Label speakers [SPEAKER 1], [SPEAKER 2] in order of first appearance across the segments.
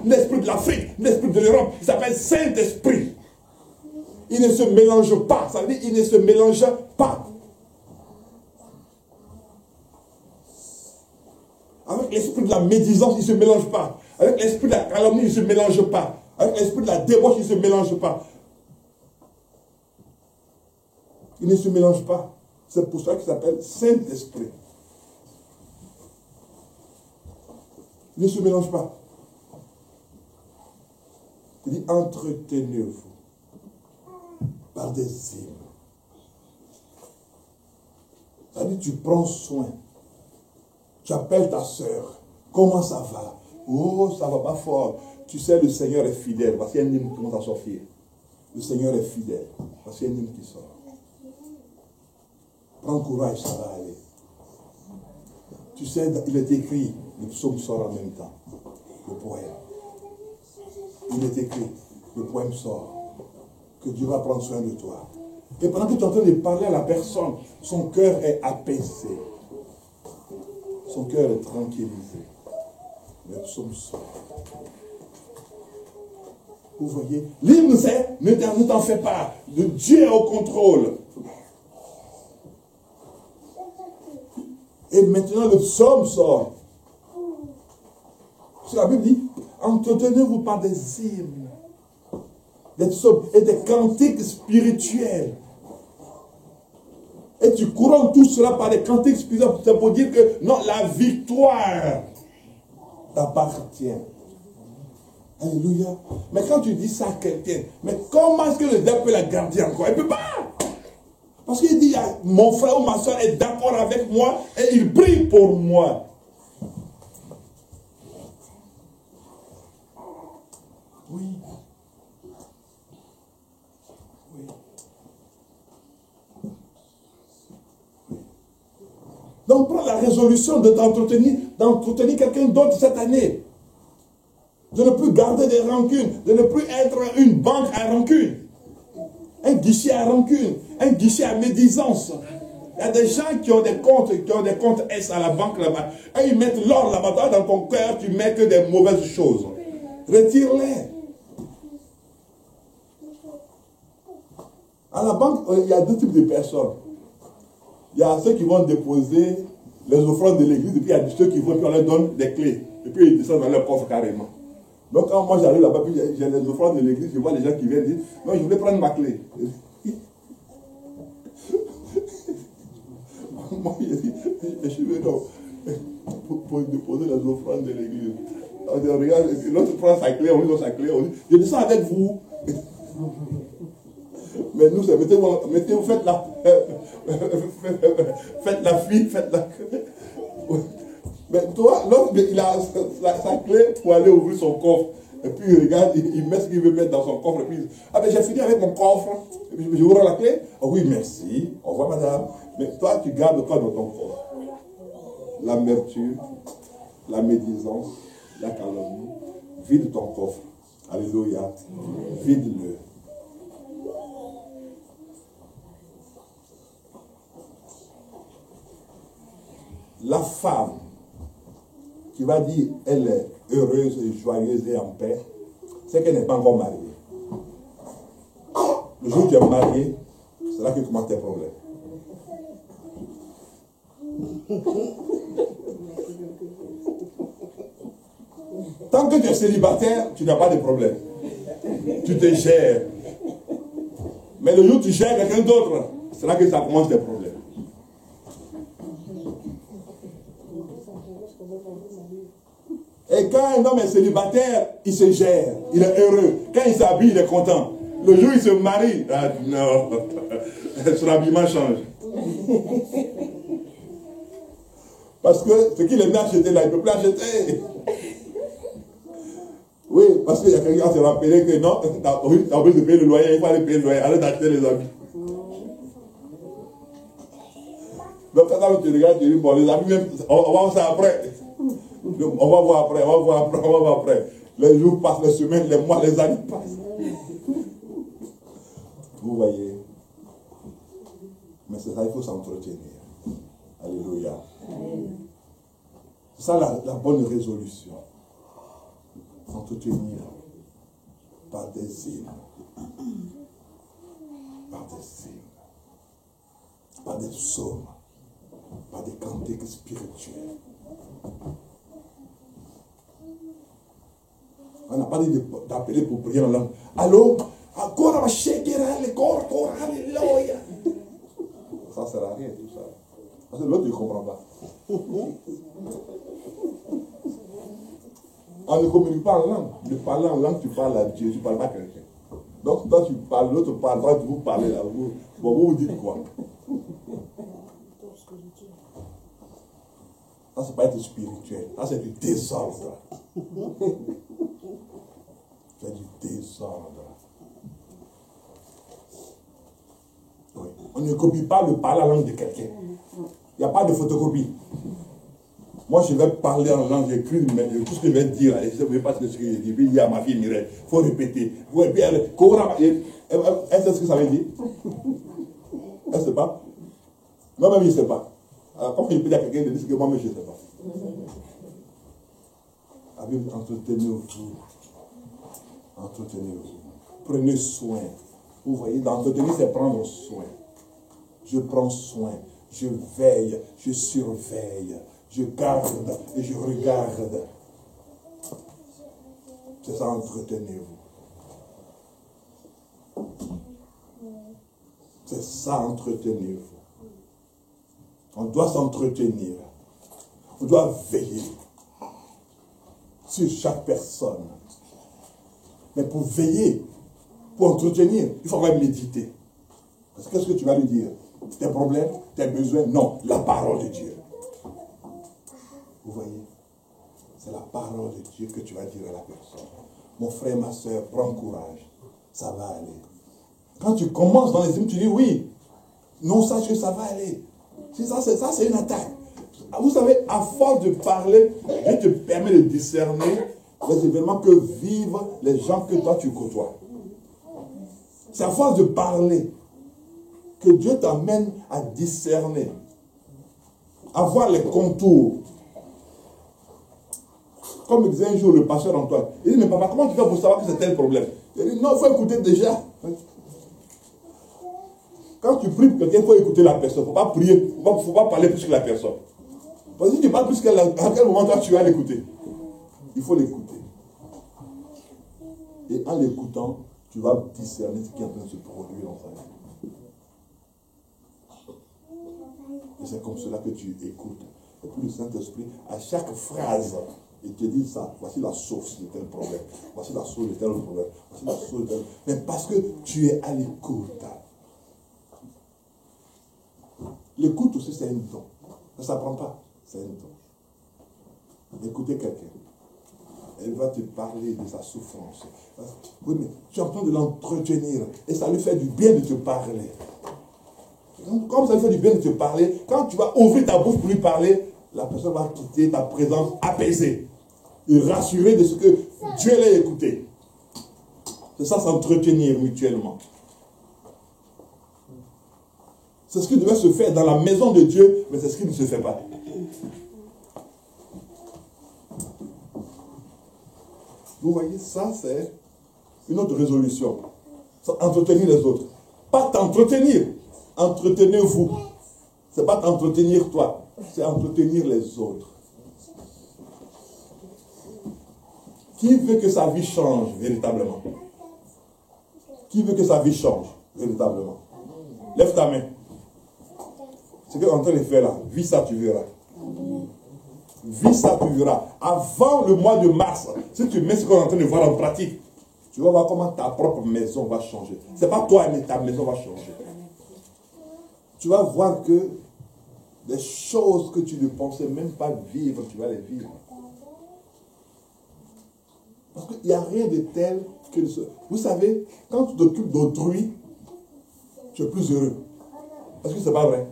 [SPEAKER 1] l'esprit de l'Afrique, l'esprit de l'Europe. Il s'appelle Saint-Esprit. Il ne se mélange pas. Ça veut dire qu'il ne se mélange pas. Avec l'esprit de la médisance, il ne se mélange pas. Avec l'esprit de la calomnie, il ne se mélange pas. Avec l'esprit de la débauche, il ne se mélange pas. Il ne se mélange pas. C'est pour ça qu'il s'appelle Saint-Esprit. Il ne se mélange pas. Il dit, entretenez-vous par des hymnes. Ça dit, tu prends soin. Tu appelles ta soeur. Comment ça va? Oh, ça va pas fort. Tu sais, le Seigneur est fidèle. Parce qu'il y a un hymne qui commence à sortir. Le Seigneur est fidèle. Parce qu'il y a un hymne qui sort. Prends courage, ça va aller. Tu sais, il est écrit, le psaume sort en même temps. Le poème. Il est écrit, le poème sort. Que Dieu va prendre soin de toi. Et pendant que tu es en train de parler à la personne, son cœur est apaisé. Son cœur est tranquillisé. Le psaume sort. Vous voyez, l'hymne c'est, ne t'en fais pas. Le Dieu est au contrôle. Et maintenant le psaume sort. Parce que la Bible dit, entretenez-vous par des hymnes, des psaumes et des cantiques spirituels. Et tu couronnes tout cela par des cantiques spirituels. C'est pour dire que non, la victoire t'appartient. Alléluia. Mais quand tu dis ça à quelqu'un, mais comment est-ce que le diable peut la garder encore? Il ne peut pas. Parce qu'il dit, mon frère ou ma soeur est d'accord avec moi et il prie pour moi. Oui. Oui. Donc prends la résolution de d'entretenir quelqu'un d'autre cette année. De ne plus garder des rancunes, de ne plus être une banque à rancune. Un guichet à rancune, un guichet à médisance. Il y a des gens qui ont des comptes S à la banque là-bas. Et ils mettent l'or là-bas. Dans ton cœur, tu mets que des mauvaises choses. Retire-les. À la banque, il y a deux types de personnes. Il y a ceux qui vont déposer les offrandes de l'église, et puis il y a ceux qui vont, puis on leur donne des clés. Et puis ils descendent dans leur coffre carrément. Donc quand moi j'arrive là-bas, puis j'ai les offrandes de l'église, je vois les gens qui viennent dire, non, je voulais prendre ma clé. Moi, je suis venu pour déposer les offrandes de l'église. On dit, regarde, l'autre prend sa clé, on lui donne sa clé, on dit, je descends avec vous. Mais nous, c'est mettez-vous, faites la fille, faites la... Mais toi, l'autre, il a sa clé pour aller ouvrir son coffre. Et puis il regarde, il met ce qu'il veut mettre dans son coffre. Et puis il dit, ah ben j'ai fini avec mon coffre. Et puis je vous rends la clé. Oh oui, merci. Au revoir madame. Mais toi, tu gardes quoi dans ton coffre? L'amertume, la médisance, la calomnie. Vide ton coffre. Alléluia. Vide-le. La femme qui va dire elle est heureuse et joyeuse et en paix, c'est qu'elle n'est pas encore mariée. Le jour où tu es marié, c'est là que commencent tes problèmes. Tant que tu es célibataire, tu n'as pas de problème. Tu te gères. Mais le jour où tu gères quelqu'un d'autre, c'est là que ça commence tes problèmes. Et quand un homme est célibataire, il se gère, il est heureux. Quand il s'habille, il est content. Le jour où il se marie, ah non, son habillement change. Parce que ce qu'il aimait acheter là, il ne peut plus acheter. Oui, parce qu'il y a quelqu'un qui s'est rappelé que non, tu as envie de payer le loyer, il faut aller payer le loyer, arrête d'acheter les habits. Donc quand tu regardes, tu dis, bon, les habits, même, on va voir ça après. Donc, on va voir après. Les jours passent, les semaines, les mois, les années passent. Vous voyez. Mais c'est ça, il faut s'entretenir. Alléluia. C'est ça la bonne résolution. Entretenir par des hymnes, par des psaumes, par des cantiques spirituels. On n'a pas dit d'appeler pour prier en langue. Allô? Encore ma shekera, le corps, alléluia. Ça ne sert à rien tout ça. Parce que l'autre ne comprend pas. On ne communique pas en langue. De parler en langue, tu parles à Dieu, tu ne parles pas à quelqu'un. Donc toi tu parles, l'autre parle, toi vous parlez là. Vous dites quoi? Ça, c'est pas être spirituel. Ça, c'est du désordre. C'est du désordre. Oui. On ne copie pas le parler en langue de quelqu'un. Il n'y a pas de photocopie. Moi, je vais parler en langue, j'écris, mais tout ce que je vais dire, je ne sais pas ce que je dis. Puis il y a ma fille Mireille, il faut répéter. Elle sait ce que ça veut dire? Elle ne sait pas? Moi-même, je ne sais pas. Alors, quand je peux dire à quelqu'un de dire que moi-même, je ne sais pas. La Bible, entretenez-vous. Entretenez-vous. Prenez soin. Vous voyez, d'entretenir, c'est prendre soin. Je prends soin. Je veille. Je surveille. Je garde et je regarde. C'est ça, entretenez-vous. C'est ça, entretenez-vous. On doit s'entretenir. On doit veiller sur chaque personne. Mais pour veiller, pour entretenir, il faut même méditer. Parce que qu'est-ce que tu vas lui dire? Tes problèmes, tes besoins? Non, la parole de Dieu. Vous voyez? C'est la parole de Dieu que tu vas dire à la personne. Mon frère, ma soeur, prends courage. Ça va aller. Quand tu commences dans les hymnes, tu dis oui. Non, sache que ça va aller. Ça, c'est une attaque. Vous savez, à force de parler, Dieu te permet de discerner les événements que vivent les gens que toi tu côtoies. C'est à force de parler que Dieu t'amène à discerner, à voir les contours. Comme disait un jour le pasteur Antoine, il dit, mais papa, comment tu fais pour savoir que c'est tel problème? Il dit, non, il faut écouter déjà. Quand tu pries pour quelqu'un, il faut écouter la personne. Il ne faut pas prier, il ne faut pas parler plus que la personne. Parce que si tu parles plus qu'elle, à quel moment toi, tu vas l'écouter? Il faut l'écouter. Et en l'écoutant, tu vas discerner ce qui est en train de se produire dans sa vie. Et c'est comme cela que tu écoutes. Et puis le Saint-Esprit, à chaque phrase, il te dit ça. Voici la source de tel problème. Voici la source de tel problème. Voici la source de tel... Mais parce que tu es à l'écoute. L'écoute aussi, c'est un don. Ça ne s'apprend pas. C'est un don. Écouter quelqu'un. Elle va te parler de sa souffrance. Oui, mais tu es en train de l'entretenir. Et ça lui fait du bien de te parler. Comme ça lui fait du bien de te parler, quand tu vas ouvrir ta bouche pour lui parler, la personne va quitter ta présence apaisée. Et rassurée de ce que Dieu l'a écouté. C'est ça, s'entretenir mutuellement. C'est ce qui devait se faire dans la maison de Dieu, mais c'est ce qui ne se fait pas. Vous voyez, ça c'est une autre résolution. Entretenir les autres. Pas t'entretenir. Entretenez-vous. C'est pas t'entretenir toi. C'est entretenir les autres. Qui veut que sa vie change véritablement? Qui veut que sa vie change véritablement? Lève ta main. Ce que tu es en train de faire là, vis ça, tu verras. Vis ça, tu verras. Avant le mois de mars, si tu mets ce qu'on est en train de voir en pratique, tu vas voir comment ta propre maison va changer. Ce n'est pas toi, mais ta maison va changer. Tu vas voir que des choses que tu ne pensais même pas vivre, tu vas les vivre. Parce qu'il n'y a rien de tel que ce... Vous savez, quand tu t'occupes d'autrui, tu es plus heureux. Est-ce que ce n'est pas vrai?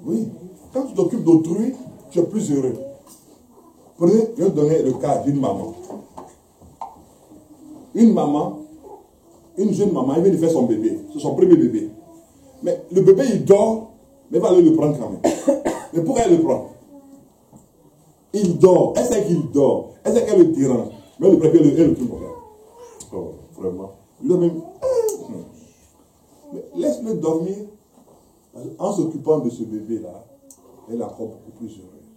[SPEAKER 1] Oui. Quand tu t'occupes d'autrui, tu es plus heureux. Prenez, je vais vous donner le cas d'une maman. Une maman, une jeune maman, elle vient de faire son bébé. C'est son premier bébé. Mais le bébé, il dort, mais elle va aller le prendre quand même. Mais pourquoi elle le prend? Il dort. Elle sait qu'il dort. Elle sait qu'elle le dérange. Mais le préfet, elle le trouve. Oh, vraiment. Le même. Mais laisse-le dormir. En s'occupant de ce bébé-là, elle est encore beaucoup plus heureuse.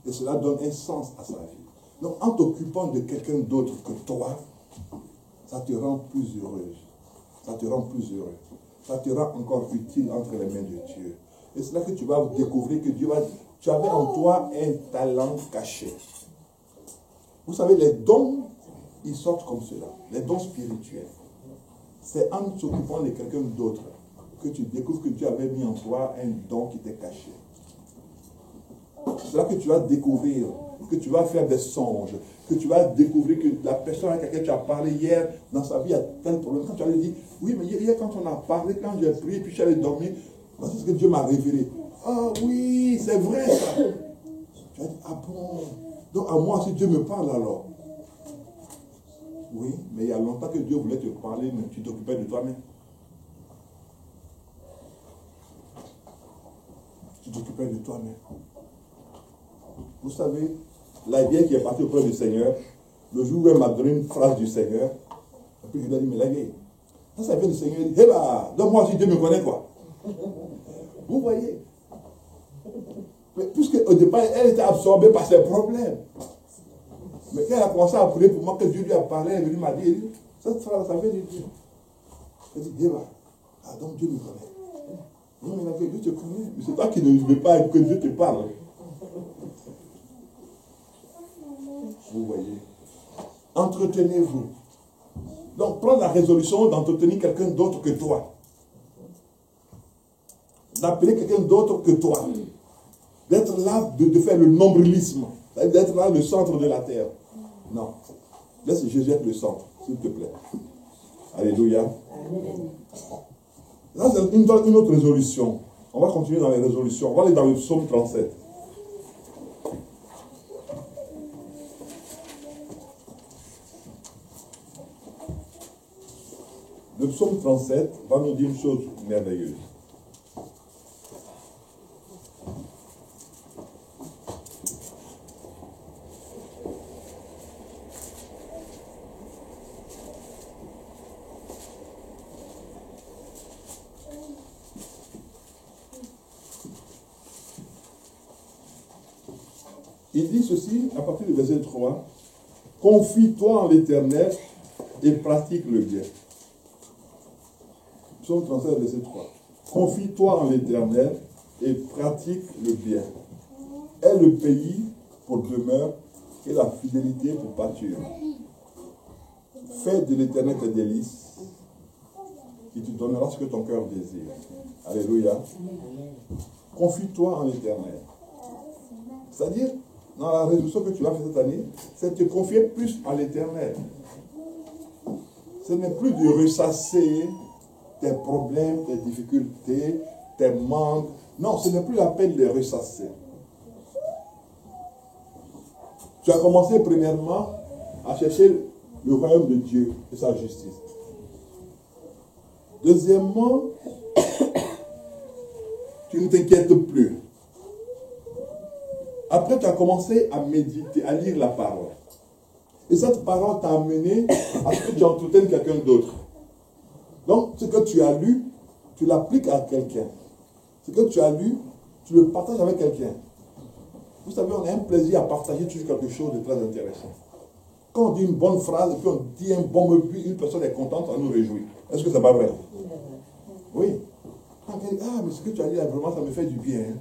[SPEAKER 1] Et cela donne un sens à sa vie. Donc, en t'occupant de quelqu'un d'autre que toi, ça te rend plus heureuse. Ça te rend plus heureux. Ça te rend encore utile entre les mains de Dieu. Et c'est là que tu vas découvrir que Dieu va... Tu avais en toi un talent caché. Vous savez, les dons, ils sortent comme cela. Les dons spirituels. C'est en s'occupant de quelqu'un d'autre que tu découvres que Dieu avait mis en toi un don qui t'est caché. C'est là que tu vas découvrir, que tu vas faire des songes, que tu vas découvrir que la personne avec laquelle tu as parlé hier, dans sa vie, a tel problème. Quand tu allais dire, oui, mais hier, quand on a parlé, quand j'ai prié, puis je suis allé dormir, voici ce que Dieu m'a révélé. Ah oui, c'est vrai ça. Tu as dit, ah bon. Donc à moi, si Dieu me parle alors. Oui, mais il y a longtemps que Dieu voulait te parler, mais tu t'occupais de toi-même. Tu t'occupais de toi-même. Vous savez, la vieille qui est partie auprès du Seigneur, le jour où elle m'a donné une phrase du Seigneur, et puis je lui ai dit, mais la vieille, quand ça vient du Seigneur, il dit, eh bah, donc moi aussi Dieu me connaît quoi. Vous voyez. Mais puisqu'au départ, elle était absorbée par ses problèmes. Mais quand elle a commencé à prier pour moi, que Dieu lui a parlé, elle m'a dit, cette phrase, ça vient de Dieu. Elle dit, eh bah, ah donc Dieu me connaît. Non, mais la vieille, Dieu te connaît. Mais c'est toi qui ne veux pas que Dieu te parle. Vous voyez. Entretenez-vous. Donc, prends la résolution d'entretenir quelqu'un d'autre que toi. D'appeler quelqu'un d'autre que toi. D'être là, de faire le nombrilisme. D'être là, le centre de la terre. Non. Laisse Jésus être le centre, s'il te plaît. Alléluia. Là, c'est une autre résolution. On va continuer dans les résolutions. On va aller dans le psaume 37. Le psaume 37 va nous dire une chose merveilleuse. Il dit ceci à partir du verset 3. Confie-toi en l'Éternel et pratique le bien. Psaume 37, verset 3. Confie-toi en l'Éternel et pratique le bien. Aie le pays pour demeure et la fidélité pour pâture. Fais de l'Éternel tes délices, qui te donnera ce que ton cœur désire. Alléluia. Confie-toi en l'Éternel. C'est-à-dire, dans la résolution que tu vas faire cette année, c'est de te confier plus en l'Éternel. Ce n'est plus de ressasser tes problèmes, tes difficultés, tes manques. Non, ce n'est plus la peine de les ressasser. Tu as commencé premièrement à chercher le royaume de Dieu et sa justice. Deuxièmement, tu ne t'inquiètes plus. Après, tu as commencé à méditer, à lire la parole. Et cette parole t'a amené à ce que tu entretiennes quelqu'un d'autre. Donc, ce que tu as lu, tu l'appliques à quelqu'un. Ce que tu as lu, tu le partages avec quelqu'un. Vous savez, on a un plaisir à partager toujours quelque chose de très intéressant. Quand on dit une bonne phrase, et puis on dit un bon mot, puis une personne est contente, on nous réjouit. Est-ce que c'est pas vrai? Oui. Ah, mais ce que tu as dit là, vraiment, ça me fait du bien. Hein.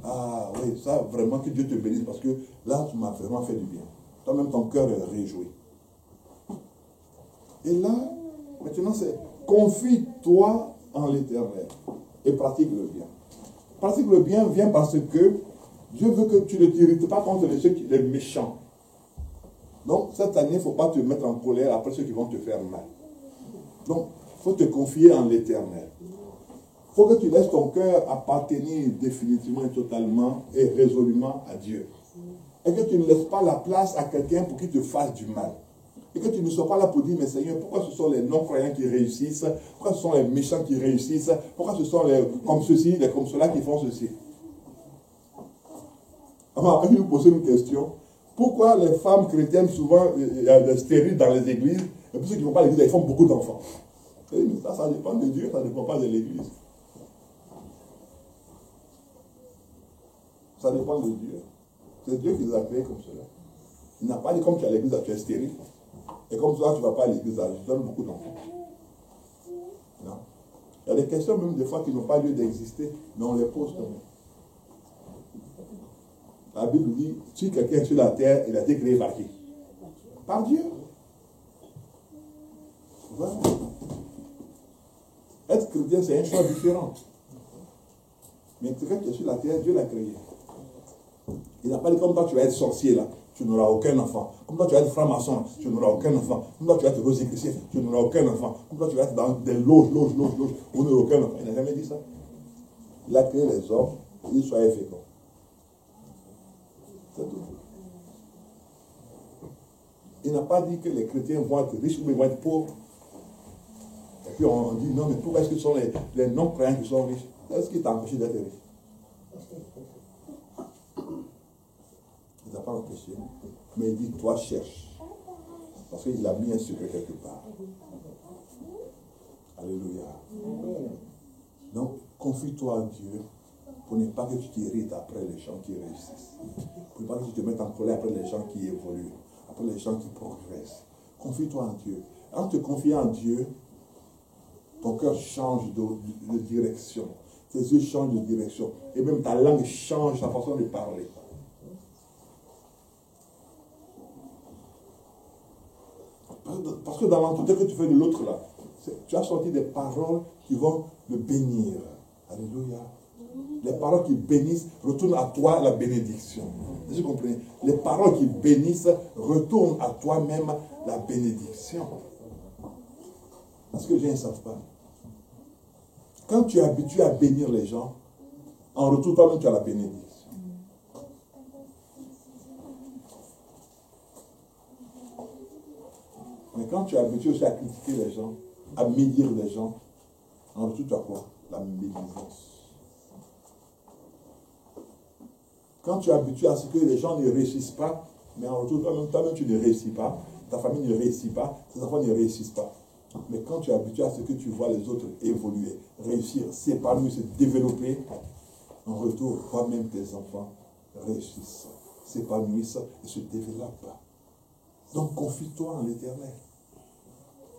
[SPEAKER 1] Ah oui, ça, vraiment, que Dieu te bénisse, parce que là, tu m'as vraiment fait du bien. Toi-même, ton cœur est réjoui. Et là, maintenant, c'est confie-toi en l'Éternel et pratique le bien. Pratique le bien vient parce que Dieu veut que tu ne t'irrites pas contre les méchants. Donc, cette année, il ne faut pas te mettre en colère après ceux qui vont te faire mal. Donc, il faut te confier en l'Éternel. Il faut que tu laisses ton cœur appartenir définitivement et totalement et résolument à Dieu. Et que tu ne laisses pas la place à quelqu'un pour qu'il te fasse du mal. Et que tu ne sois pas là pour dire, mais Seigneur, pourquoi ce sont les non-croyants qui réussissent? Pourquoi ce sont les méchants qui réussissent? Pourquoi ce sont les comme ceci, les comme cela qui font ceci? maman nous posait une question. Pourquoi les femmes chrétiennes, souvent, il y a des stériles dans les églises, et pour ceux qui ne vont pas à l'église, ils font beaucoup d'enfants. Mais ça dépend de Dieu, ça ne dépend pas de l'église. Ça dépend de Dieu. C'est Dieu qui les a créés comme cela. Il n'a pas dit comme tu es à l'église, tu es stérile. Et comme ça, tu ne vas pas à l'église, je donne beaucoup d'enfants. Non. Il y a des questions même des fois qui n'ont pas lieu d'exister, mais on les pose quand même. La Bible dit, si quelqu'un est sur la terre, il a été créé par qui? Par Dieu. Voilà. Être chrétien, c'est un choix différent. Mais quelqu'un qui est sur la terre, Dieu l'a créé. Il n'a pas dit comme toi tu vas être sorcier là, tu n'auras aucun enfant. Comme toi tu vas être franc-maçon, tu n'auras aucun enfant. Comme toi tu vas être rosicrucien, tu n'auras aucun enfant. Comme toi tu vas être dans des loges, vous n'aurez aucun enfant. Il n'a jamais dit ça. Il a créé les hommes, il dit soyez féconds. C'est tout. Il n'a pas dit que les chrétiens vont être riches ou ils vont être pauvres. Et puis on dit non, mais pourquoi est-ce que ce sont les non-croyants qui sont riches? Est-ce qui t'a empêché d'être riche? Il ne t'a pas empêché. Mais il dit, toi cherche. Parce qu'il a mis un secret quelque part. Alléluia. Donc, confie-toi en Dieu pour ne pas que tu t'irrites après les gens qui réussissent. Pour ne pas que tu te mettes en colère après les gens qui évoluent, après les gens qui progressent. Confie-toi en Dieu. En te confiant en Dieu, ton cœur change de direction. Tes yeux changent de direction. Et même ta langue change, ta façon de parler. Parce que dans l'entretien que tu fais de l'autre là, tu as sorti des paroles qui vont le bénir. Alléluia. Les paroles qui bénissent retournent à toi la bénédiction. Vous comprenez? Les paroles qui bénissent retournent à toi-même la bénédiction. Parce que les gens ne savent pas. Quand tu es habitué à bénir les gens, en retour, toi-même tu as la bénédiction. Mais quand tu es habitué aussi à critiquer les gens, à médire les gens, en retour tu as quoi? La médisance. Quand tu es habitué à ce que les gens ne réussissent pas, mais en retour toi-même tu ne réussis pas, ta famille ne réussit pas, tes enfants ne réussissent pas. Mais quand tu es habitué à ce que tu vois les autres évoluer, réussir, s'épanouir, se développer, en retour, toi-même tes enfants réussissent, s'épanouissent et se développent. Donc confie-toi en l'Éternel.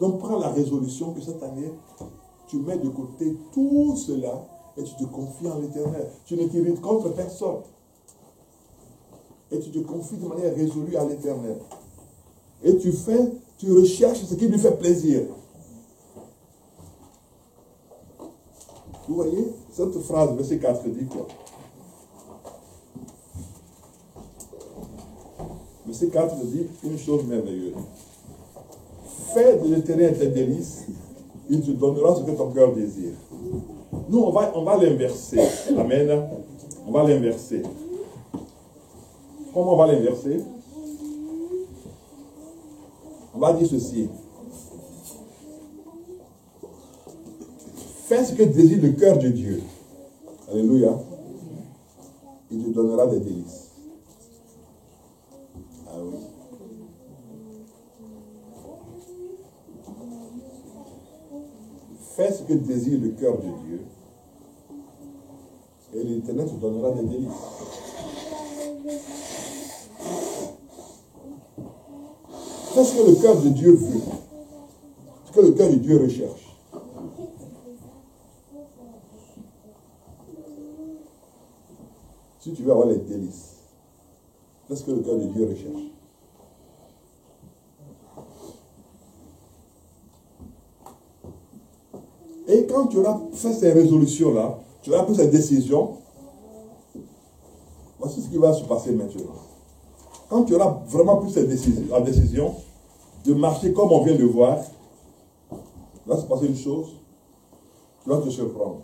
[SPEAKER 1] Donc prends la résolution que cette année, tu mets de côté tout cela et tu te confies en l'Éternel. Tu ne t'irrites contre personne. Et tu te confies de manière résolue à l'Éternel. Et tu recherches ce qui lui fait plaisir. Vous voyez, cette phrase, verset 4 dit quoi? Verset 4 dit une chose merveilleuse. Fais de l'Éternel tes délices, il te donnera ce que ton cœur désire. Nous, on va l'inverser. Amen. On va l'inverser. Comment on va l'inverser? On va dire ceci. Fais ce que désire le cœur de Dieu. Alléluia. Il te donnera des délices. Ah oui. Fais ce que désire le cœur de Dieu. Et l'Éternel te donnera des délices. Fais ce que le cœur de Dieu veut. Ce que le cœur de Dieu recherche. Si tu veux avoir les délices, fais ce que le cœur de Dieu recherche. Et quand tu auras fait ces résolutions-là, tu auras pris ces décisions, voici ce qui va se passer maintenant. Quand tu auras vraiment pris la décision de marcher comme on vient de voir, il va se passer une chose, tu vas te surprendre.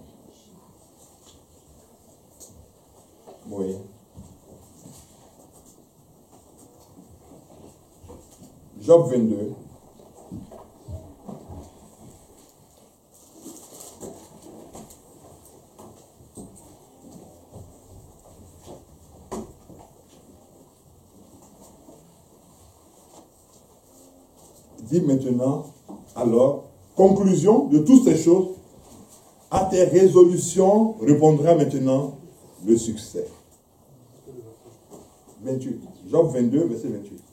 [SPEAKER 1] Oui. Job 22. dit maintenant, alors, conclusion de toutes ces choses, à tes résolutions répondra maintenant le succès. 28. Job 22, verset 28.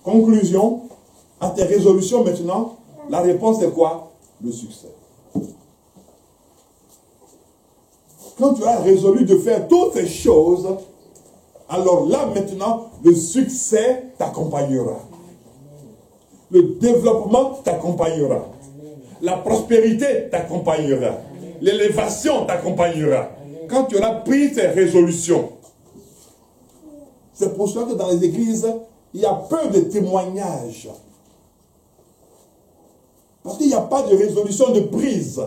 [SPEAKER 1] Conclusion, à tes résolutions maintenant, la réponse est quoi? Le succès. Quand tu as résolu de faire toutes ces choses, alors là maintenant, le succès t'accompagnera. Le développement t'accompagnera. La prospérité t'accompagnera. L'élévation t'accompagnera. Quand tu auras pris ces résolutions. C'est pour cela que dans les églises, il y a peu de témoignages. Parce qu'il n'y a pas de résolution de prise.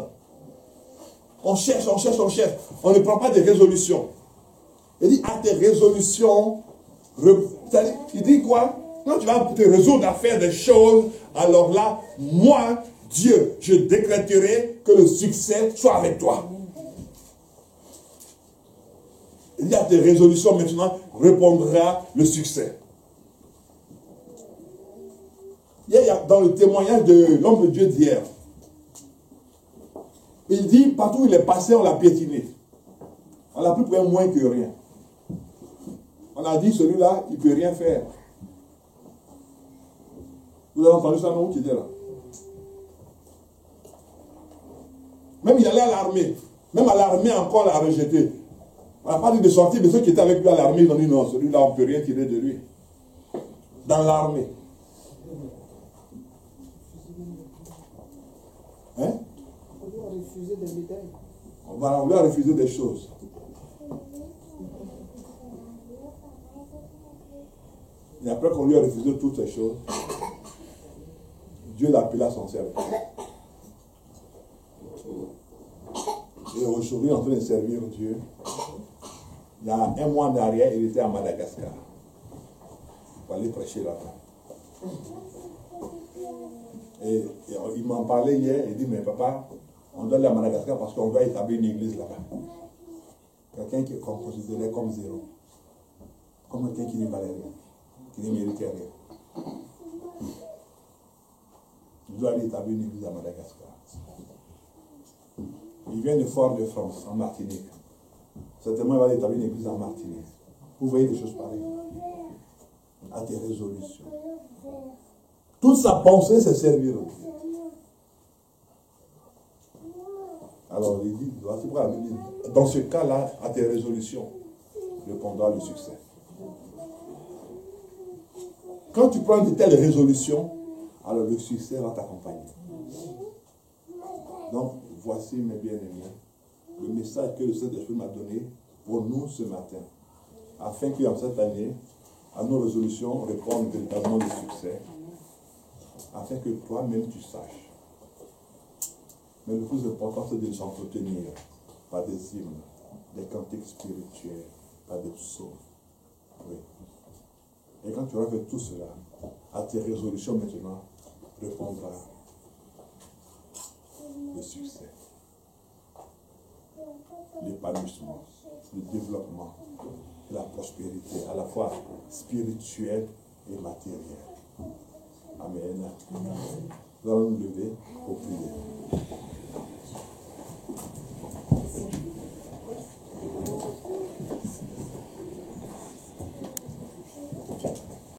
[SPEAKER 1] On cherche, on cherche, on cherche. On ne prend pas de résolution. Il dit, à tes résolutions, il dit quoi? Quand tu vas te résoudre à faire des choses, alors là, moi, Dieu, je décréterai que le succès soit avec toi. Il dit, à tes résolutions maintenant, répondra le succès. Il y a dans le témoignage de l'homme de Dieu d'hier, il dit, partout où il est passé, on l'a piétiné. On l'a pris pour un moins que rien. On a dit, celui-là, il ne peut rien faire. Vous avez entendu ça, non, qui était là? Même il allait à l'armée. Même à l'armée, encore, l'a rejeté. On n'a pas dit de sortir, mais ceux qui étaient avec lui à l'armée, ils ont dit, non, celui-là, on ne peut rien tirer de lui. Dans l'armée. Hein?
[SPEAKER 2] On lui a refusé des médailles.
[SPEAKER 1] On lui a refusé des choses. Et après qu'on lui a refusé toutes ces choses, Dieu l'appela son serviteur. Et aujourd'hui, en train de servir Dieu, il y a un mois en arrière, il était à Madagascar. Pour aller prêcher là-bas. Et il m'en parlait hier, il dit, mais papa, on doit aller à Madagascar parce qu'on doit établir une église là-bas. Quelqu'un qu'on considérait comme zéro. Comme quelqu'un qui ne valait rien, qui ne méritait rien. Il doit aller établir une église à Madagascar. Il vient de Fort-de-France, en Martinique. Certainement, il va aller établir une église en Martinique. Vous voyez des choses pareilles. À tes résolutions. Toute sa pensée, c'est servir Dieu. Alors, il dit, dans ce cas-là, à tes résolutions, répondra le succès. Quand tu prends de telles résolutions, alors le succès va t'accompagner. Donc, voici mes bien-aimés, le message que le Saint-Esprit m'a donné pour nous ce matin, afin qu'en cette année, à nos résolutions, répondent véritablement le succès, afin que toi-même tu saches. Mais le plus important, c'est de s'entretenir par des hymnes, des cantiques spirituels, par des psaumes. Oui. Et quand tu auras fait tout cela, à tes résolutions maintenant, répondra le succès, l'épanouissement, le développement, la prospérité, à la fois spirituelle et matérielle. Amen. Nous allons nous lever pour prier.